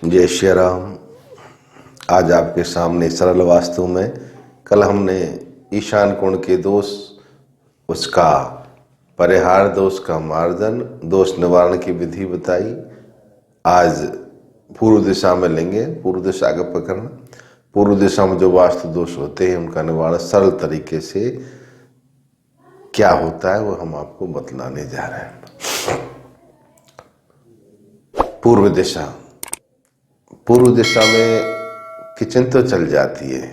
जय श्री राम। आज आपके सामने सरल वास्तु में कल हमने ईशान कोण के दोष, उसका परिहार, दोष का मार्जन, दोष निवारण की विधि बताई। आज पूर्व दिशा में लेंगे, पूर्व दिशा का पकड़ना। पूर्व दिशा में जो वास्तु दोष होते हैं उनका निवारण सरल तरीके से क्या होता है वो हम आपको बतलाने जा रहे हैं। पूर्व दिशा, पूर्व दिशा में किचन तो चल जाती है,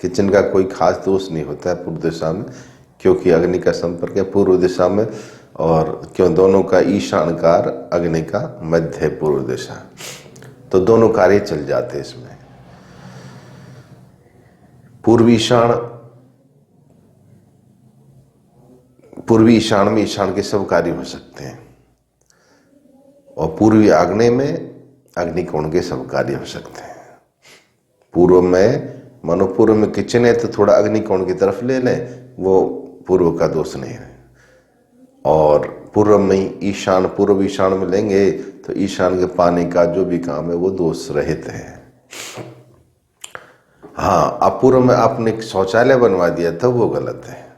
किचन का कोई खास दोष नहीं होता है पूर्व दिशा में, क्योंकि अग्नि का संपर्क है पूर्व दिशा में, और क्यों दोनों का ईशानकार अग्नि का मध्य है पूर्व दिशा, तो दोनों कार्य चल जाते हैं इसमें। पूर्वी ईशान में ईशान के सब कार्य हो सकते हैं, और पूर्वी आग्नेय में अग्निकोण के सब कार्य हो सकते हैं। पूर्व में मानो पूर्व में किचन है तो थोड़ा अग्निकोण की तरफ ले लें, वो पूर्व का दोष नहीं है। और पूर्व में ईशान, पूर्व ईशान में लेंगे तो ईशान के पानी का जो भी काम है वो दोष रहित है। हाँ, अब पूर्व में आपने शौचालय बनवा दिया था वो गलत है।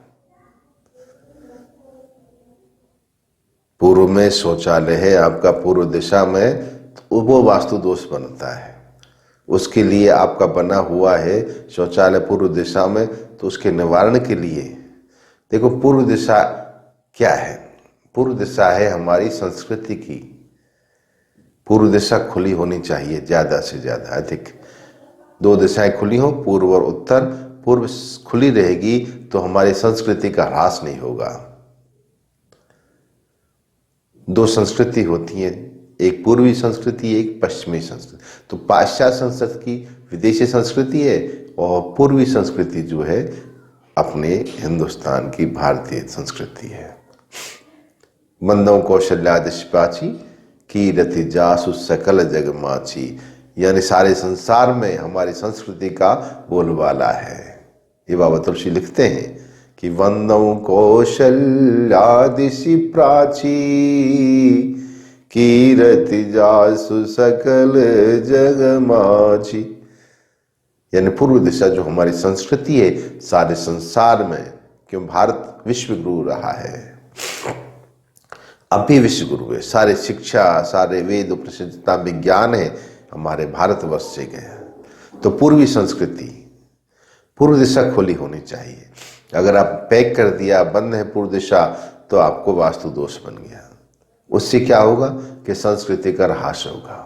पूर्व में शौचालय है आपका पूर्व दिशा में, तो वो वास्तु दोष बनता है। उसके लिए आपका बना हुआ है शौचालय पूर्व दिशा में, तो उसके निवारण के लिए देखो, पूर्व दिशा क्या है? पूर्व दिशा है हमारी संस्कृति की। पूर्व दिशा खुली होनी चाहिए, ज्यादा से ज्यादा, अधिक। दो दिशाएं खुली हो, पूर्व और उत्तर। पूर्व खुली रहेगी तो हमारी संस्कृति का ह्रास नहीं होगा। दो संस्कृति होती है, एक पूर्वी संस्कृति, एक पश्चिमी संस्कृति। तो पाश्चात्य संस्कृति विदेशी संस्कृति है, और पूर्वी संस्कृति जो है अपने हिंदुस्तान की भारतीय संस्कृति है। बंदों कौशल्यादिश पाची कीरति जासु सकल जग माची, यानी सारे संसार में हमारी संस्कृति का बोलबाला है। ये बाबा तुलसी लिखते हैं कि वंदौ कौशल्यादिशि प्राची कीरति जासु सकल जग माची, यानी पूर्व दिशा जो हमारी संस्कृति है सारे संसार में, क्यों भारत विश्व गुरु रहा है, अब भी विश्व गुरु है। सारे शिक्षा, सारे वेद, उपनिषद, विज्ञान है हमारे भारतवर्ष से गया। तो पूर्वी संस्कृति, पूर्व दिशा खुली होनी चाहिए। अगर आप पैक कर दिया, बंद है पूर्व दिशा, तो आपको वास्तु दोष बन गया। उससे क्या होगा कि संस्कृति का ह्रास होगा।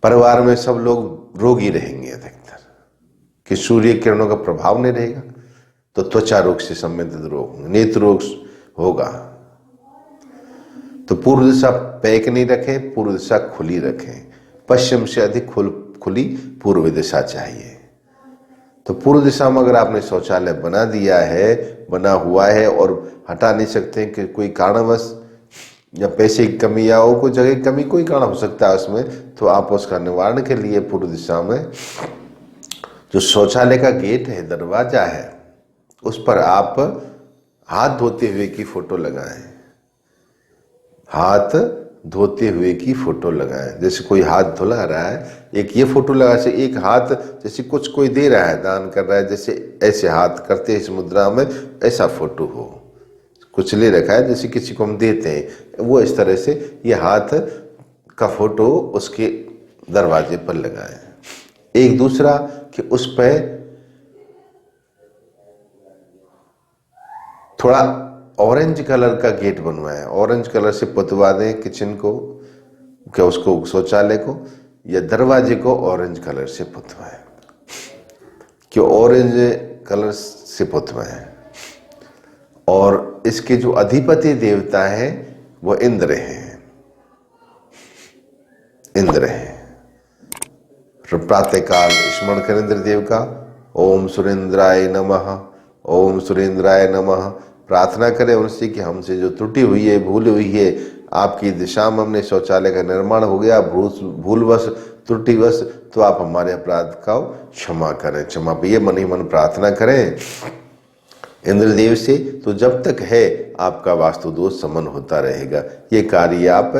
परिवार में सब लोग रोगी रहेंगे अधिकतर, कि सूर्य किरणों का प्रभाव नहीं रहेगा, तो त्वचा रोग से संबंधित रोग, नेत्र रोग होगा। तो पूर्व दिशा पैक नहीं रखें, पूर्व दिशा खुली रखें। पश्चिम से अधिक खुली पूर्व दिशा चाहिए। तो पूर्व दिशा में अगर आपने शौचालय बना दिया है, बना हुआ है, और हटा नहीं सकते कि कोई कारणवश या पैसे की कमी या कोई जगह की कमी, कोई कारण हो सकता है उसमें, तो आप उसका निवारण के लिए पूर्व दिशा में जो शौचालय का गेट है, दरवाजा है, उस पर आप हाथ धोते हुए की फोटो लगाएं। हाथ धोते हुए की फोटो लगाएं। जैसे कोई हाथ धुला रहा है, एक ये फोटो लगा से, एक हाथ जैसे कुछ कोई दे रहा है, दान कर रहा है, जैसे ऐसे हाथ करते हैं इस मुद्रा में, ऐसा फोटो हो। कुछ ले रखा है जैसे किसी को हम देते हैं, वो इस तरह से ये हाथ का फोटो उसके दरवाजे पर लगाएं। एक दूसरा कि उस पर थोड़ा ऑरेंज कलर का गेट बनवाएं, ऑरेंज कलर से पुतवा दें किचन को, क्या उसको, शौचालय को या दरवाजे को ऑरेंज कलर से पुतवाएं, क्यों ऑरेंज कलर से पुतवाएं। और इसके जो अधिपति देवता है वो इंद्र हैं, इंद्र हैं। प्रातःकाल स्मरण करें इंद्र देव का, ओम सुरेंद्राय नमः, ओम सुरेंद्राय नमः। प्रार्थना करें उनसे कि हमसे जो त्रुटि हुई है, भूल हुई है, आपकी दिशा में हमने शौचालय का निर्माण हो गया भूलवश, त्रुटिवश, तो आप हमारे अपराध का क्षमा करें, क्षमा। ये मन ही मन प्रार्थना करें इंद्रदेव से, तो जब तक है आपका वास्तु दोष समन होता रहेगा। ये कार्य आप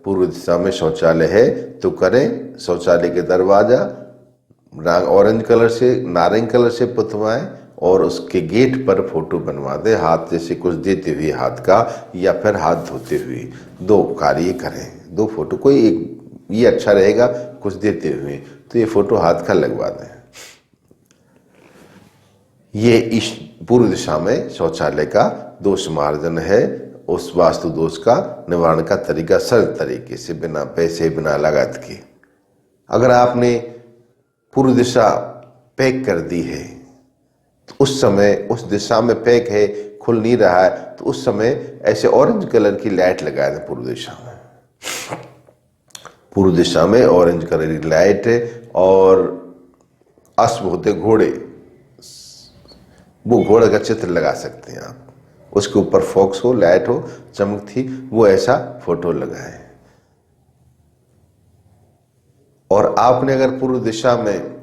पूर्व दिशा में शौचालय है तो करें। शौचालय के दरवाजा ऑरेंज कलर से, नारंगी कलर से पुतवाएं और उसके गेट पर फोटो बनवा दें, हाथ जैसे कुछ देते हुए हाथ का, या फिर हाथ धोते हुए। 2 कार्य करें, 2 फोटो, कोई एक ये अच्छा रहेगा कुछ देते हुए, तो ये फोटो हाथ का लगवा दें। ये इस पूर्व दिशा में शौचालय का दोष मार्जन है। उस वास्तु दोष का निवारण का तरीका सरल तरीके से, बिना पैसे बिना लागत के। अगर आपने पूर्व दिशा पैक कर दी है तो उस समय उस दिशा में पैक है, खुल नहीं रहा है, तो उस समय ऐसे ऑरेंज कलर की लाइट लगा दें पूर्व दिशा में। पूर्व दिशा में ऑरेंज कलर की लाइट और अश्व होते घोड़े, वो घोड़े का चित्र लगा सकते हैं आप, उसके ऊपर फोक्स हो, लाइट हो, चमक थी, वो ऐसा फोटो लगाएं। और आपने अगर पूर्व दिशा में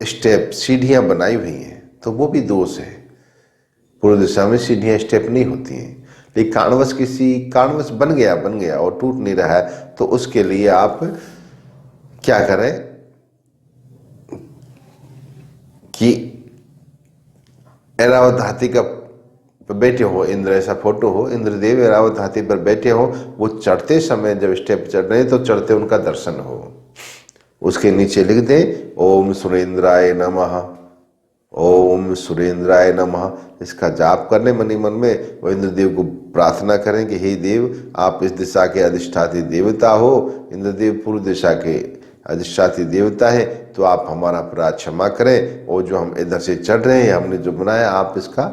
स्टेप सीढ़ियां बनाई हुई हैं तो वो भी दोष है। पूर्व दिशा में सीढ़ियां स्टेप नहीं होती हैं, लेकिन कारणवश किसी कारणवश बन गया और टूट नहीं रहा है, तो उसके लिए आप क्या करें कि ऐरावत हाथी का बैठे हो, इंद्र ऐसा फोटो हो, इंद्रदेव ऐरावत हाथी पर बैठे हो, वो चढ़ते समय जब स्टेप चढ़ रहे हैं तो चढ़ते उनका दर्शन हो। उसके नीचे लिख दें ओम सुरेंद्राय नमः, ओम सुरेंद्राय नमः। इसका जाप कर लें मनी मन में, वो इंद्रदेव को प्रार्थना करें कि हे देव, आप इस दिशा के अधिष्ठात्री देवता हो, इंद्रदेव पूर्व दिशा के अधिष्ठात्री देवता है, तो आप हमारा अपराध क्षमा करें, और जो हम इधर से चढ़ रहे हैं, हमने जो बनाया, आप इसका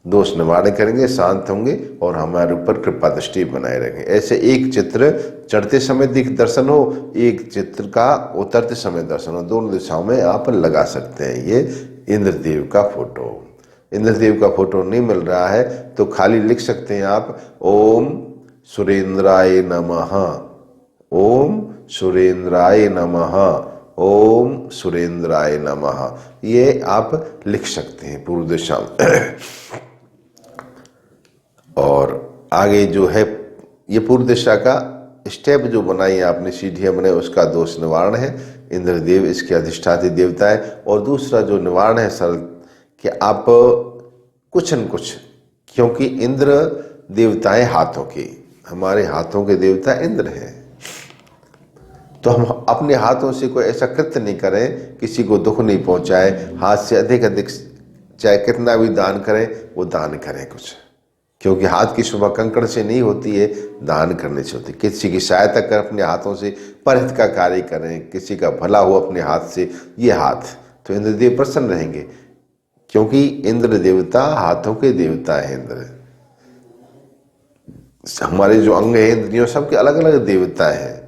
दोष निवारण करेंगे, शांत होंगे और हमारे ऊपर कृपा दृष्टि बनाए रहेंगे। ऐसे एक चित्र चढ़ते समय दर्शन हो, एक चित्र का उतरते समय दर्शन हो, दोनों दिशाओं में आप लगा सकते हैं। ये इंद्रदेव का फोटो। इंद्रदेव का फोटो नहीं मिल रहा है तो खाली लिख सकते हैं आप ओम सुरेंद्राय नमः, ओम सुरेंद्राय नमः, ओम सुरेंद्राय नमः, ये आप लिख सकते हैं पूर्व दिशा में। और आगे जो है ये पूर्व दिशा का स्टेप जो बनाई आपने, सीढ़ियाँ बनाई, उसका दोष निवारण है। इंद्रदेव इसके अधिष्ठात्री देवता है। और दूसरा जो निवारण है सरल, कि आप कुछ न कुछ, क्योंकि इंद्र देवताएं हाथों के, हमारे हाथों के देवता इंद्र हैं, तो हम अपने हाथों से कोई ऐसा कृत्य नहीं करें, किसी को दुख नहीं पहुंचाए, हाथ से अधिक चाहे कितना भी दान करें, वो दान करें कुछ, क्योंकि हाथ की शोभा कंकड़ से नहीं होती है, दान करने से होती है। किसी की सहायता कर अपने हाथों से परहित का कार्य करें, किसी का भला हो अपने हाथ से, ये हाथ, तो इंद्रदेव प्रसन्न रहेंगे, क्योंकि इंद्र देवता हाथों के देवता है। इंद्र हमारे जो अंग है इंद्रियों सबके अलग अलग देवता है।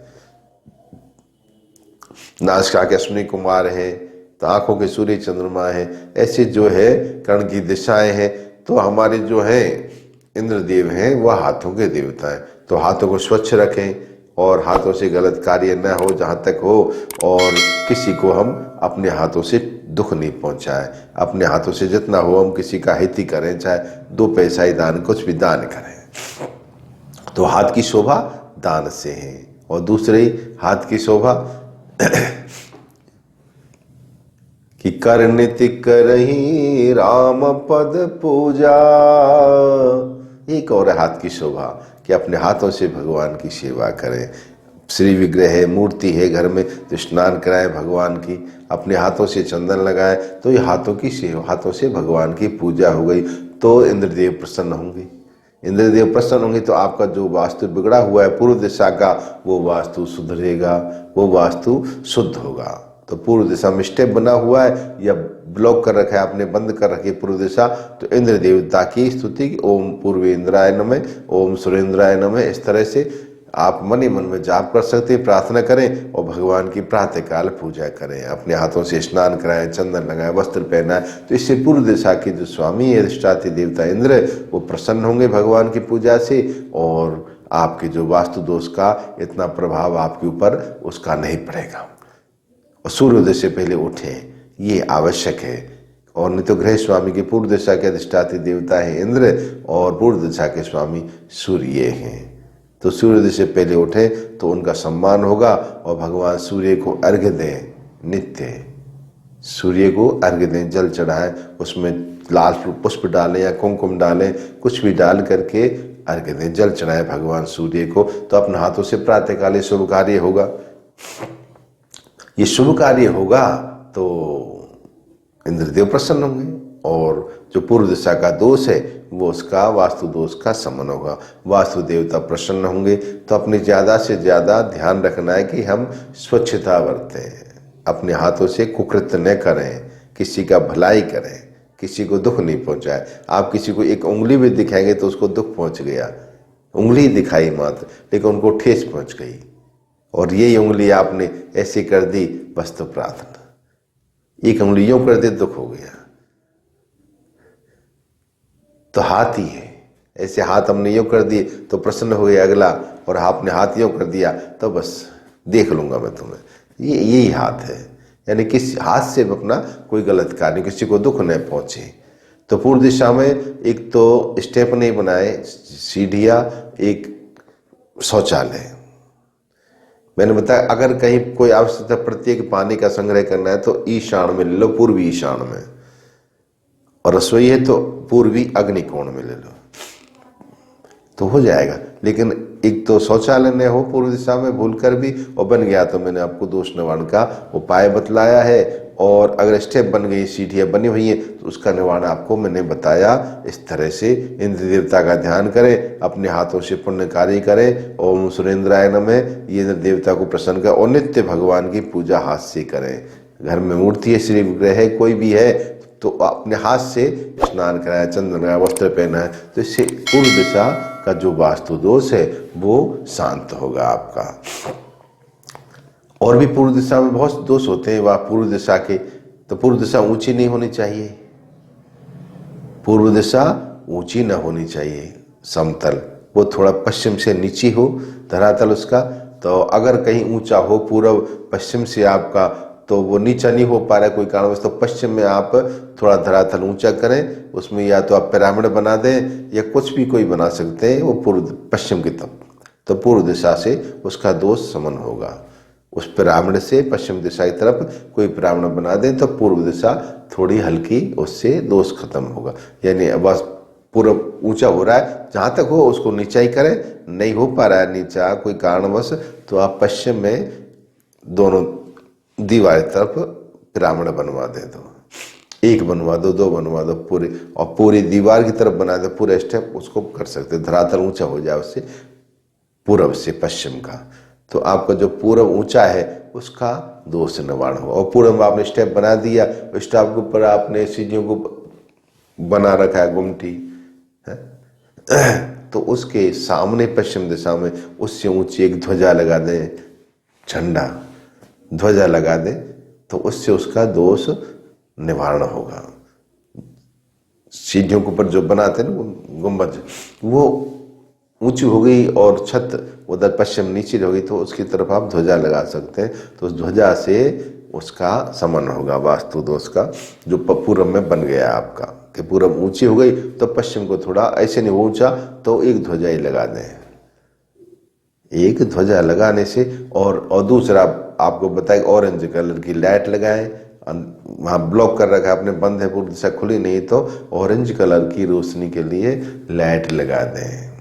नासिका के अश्विनी कुमार है, तो आंखों के सूर्य चंद्रमा है, ऐसे जो है कर्ण की दिशाएं हैं, तो हमारे जो है इंद्रदेव हैं वह हाथों के देवता हैं। तो हाथों को स्वच्छ रखें और हाथों से गलत कार्य न हो जहाँ तक हो, और किसी को हम अपने हाथों से दुख नहीं पहुँचाएं। अपने हाथों से जितना हो हम किसी का हित ही करें, चाहे 2 पैसा ही दान, कुछ भी दान करें। तो हाथ की शोभा दान से है। और दूसरे हाथ की शोभा कि कर नित्य करही राम पद पूजा, एक और हाथ की शोभा कि अपने हाथों से भगवान की सेवा करें। श्री विग्रह है, मूर्ति है घर में, तो स्नान कराएं भगवान की, अपने हाथों से चंदन लगाएं, तो ये हाथों की सेवा, हाथों से भगवान की पूजा हो गई, तो इंद्रदेव प्रसन्न होंगे। इंद्रदेव प्रसन्न होंगे तो आपका जो वास्तु बिगड़ा हुआ है पूर्व दिशा का, वो वास्तु सुधरेगा, वो वास्तु शुद्ध होगा। तो पूर्व दिशा में स्टेप बना हुआ है या ब्लॉक कर रखा है आपने, बंद कर रखी है पूर्व दिशा, तो इंद्र देवता की स्तुति की ओम पूर्व इंद्राय नमः, ओम सुरेंद्राय नमः, इस तरह से आप मन ही मन में जाप कर सकते हैं, प्रार्थना करें और भगवान की प्रातःकाल पूजा करें। अपने हाथों से स्नान कराएं, चंदन लगाएं, वस्त्र पहनाएं, तो इससे पूर्व दिशा के जो स्वामी है अधिष्ठात्री देवता इंद्र, वो प्रसन्न होंगे भगवान की पूजा से, और आपके जो वास्तु दोष का इतना प्रभाव आपके ऊपर उसका नहीं पड़ेगा। और सूर्योदय से पहले उठें, ये आवश्यक है। और नहीं तो गृह स्वामी के पूर्व दिशा के अधिष्ठात्री देवता है इंद्र, और पूर्व दिशा के स्वामी सूर्य हैं। तो सूर्योदय से पहले उठे तो उनका सम्मान होगा और भगवान सूर्य को अर्घ्य दें। नित्य सूर्य को अर्घ्य दें, जल चढ़ाएं, उसमें लाल पुष्प डालें या कुमकुम डालें, कुछ भी डाल करके अर्घ्य दें, जल चढ़ाएं भगवान सूर्य को। तो अपने हाथों से प्रातःकाल शुभ कार्य होगा। ये शुभ कार्य होगा तो इंद्रदेव प्रसन्न होंगे और जो पूर्व दिशा का दोष है वो उसका वास्तु दोष का शमन होगा, वास्तु देवता प्रसन्न होंगे। तो अपने ज़्यादा से ज़्यादा ध्यान रखना है कि हम स्वच्छता बरतें, अपने हाथों से कुकृत्य न करें, किसी का भलाई करें, किसी को दुख नहीं पहुंचाए। आप किसी को एक उंगली भी दिखाएंगे तो उसको दुख पहुंच गया, उंगली दिखाई मात्र, लेकिन उनको ठेस पहुंच गई, और यही उंगली आपने ऐसे कर दी, बस तो प्रार्थना, एक उंगली यूं कर दे दुख हो गया। तो हाथ ही है, ऐसे हाथ हमने यूं कर दिए तो प्रसन्न हो गया अगला, और आपने हाथ यूं कर दिया तो बस देख लूंगा मैं तुम्हें। ये यही हाथ है, यानी किसी हाथ से अपना कोई गलत कार्य, किसी को दुख न पहुंचे। तो पूर्व दिशा में एक तो स्टेप नहीं बनाए, सीढ़ियाँ, एक शौचालय। मैंने बताया अगर कहीं कोई आवश्यकता प्रत्येक पानी का संग्रह करना है तो ईशान में ले लो, पूर्वी ईशान में, और रसोई है तो पूर्वी अग्निकोण में ले लो तो हो जाएगा। लेकिन एक तो शौचालय न हो पूर्व दिशा में भूल कर भी, और बन गया तो मैंने आपको दोष निवारण का उपाय बतलाया है। और अगर स्टेप बन गई, सीढ़ियाँ बनी हुई हैं, तो उसका निवारण आपको मैंने बताया। इस तरह से इंद्र देवता का ध्यान करें, अपने हाथों से पुण्य कार्य करें, ओम सुरेंद्राय नमः, ये इंद्र देवता को प्रसन्न करें। और नित्य भगवान की पूजा हाथ से करें। घर में मूर्ति है, श्री विग्रह है, कोई भी है तो अपने हाथ से स्नान कराया, चंदन लगाया, वस्त्र पहना है, तो इससे पूर्व दिशा का जो वास्तु दोष है वो शांत होगा आपका। और भी पूर्व दिशा में बहुत दोष होते हैं वह पूर्व दिशा के। तो पूर्व दिशा ऊंची नहीं होनी चाहिए, पूर्व दिशा ऊंची न होनी चाहिए, समतल, वो थोड़ा पश्चिम से नीची हो धरातल उसका। तो अगर कहीं ऊंचा हो पूर्व पश्चिम से आपका, तो वो नीचा नहीं हो पा रहा है कोई कारणवश, तो पश्चिम में आप थोड़ा धरातल ऊंचा करें, उसमें या तो आप पिरामिड बना दें या कुछ भी कोई बना सकते हैं, वो पूर्व पश्चिम की तरफ, तो पूर्व दिशा से उसका दोष समन होगा। उस पिरामिड से पश्चिम दिशा की तरफ कोई पिरामिड बना दें तो पूर्व दिशा थोड़ी हल्की, उससे दोष खत्म होगा। यानी बस पूर्व ऊंचा हो रहा है, जहाँ तक हो उसको नीचा ही करें, नहीं हो पा रहा है नीचा कोई कारणवश, तो आप पश्चिम में दोनों दीवार तरफ पिरामिड बनवा दे दो, एक बनवा दो, दो बनवा दो, पूरे, और पूरी दीवार की तरफ बना दो, पूरे स्टेप उसको कर सकते, धरातल ऊंचा हो जाए उससे पूर्व से पश्चिम का। तो आपका जो पूर्व ऊंचा है उसका दोष निवारण हो। और पूर्व में आपने स्टेप बना दिया, स्टेप के ऊपर आपने सीढ़ियों को बना रखा है, गुमटी है, तो उसके सामने पश्चिम दिशा में उससे ऊंची एक ध्वजा लगा दें, झंडा ध्वजा लगा दें, तो उससे उसका दोष निवारण होगा। सीढ़ियों के ऊपर जो बनाते हैं ना गुंबद, वो ऊंची हो गई और छत उधर पश्चिम नीचे हो गई, तो उसकी तरफ आप ध्वजा लगा सकते हैं, तो उस ध्वजा से उसका समन होगा वास्तु दोष का, जो पूर्व में बन गया आपका। कि पूर्व ऊंची हो गई तो पश्चिम को थोड़ा ऐसे नहीं ऊंचा, तो एक ध्वजा ही लगा दें, एक ध्वजा लगाने से। और दूसरा आपको बताए ऑरेंज कलर की लाइट लगाएं, वहाँ ब्लॉक कर रखा है आपने, बंद है, पूरी दिशा खुली नहीं, तो ऑरेंज कलर की रोशनी के लिए लाइट लगा दें।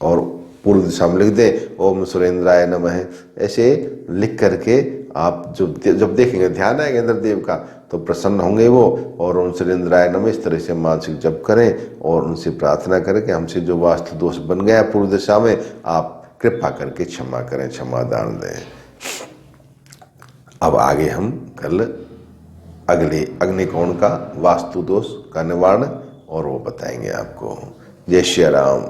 और पूर्व दिशा में लिख दें ओम सुरेंद्राय नमः, ऐसे लिख करके आप जब देखेंगे, ध्यान आएगा इंद्र देव का, तो प्रसन्न होंगे वो। और ओम सुरेंद्राय नमः इस तरह से मानसिक जप करें और उनसे प्रार्थना करें कि हमसे जो वास्तु दोष बन गया पूर्व दिशा में, आप कृपा करके क्षमा करें, क्षमा दान दें। अब आगे हम कल अगले अग्निकोण का वास्तु दोष का निवारण और वो बताएंगे आपको। जय श्री राम।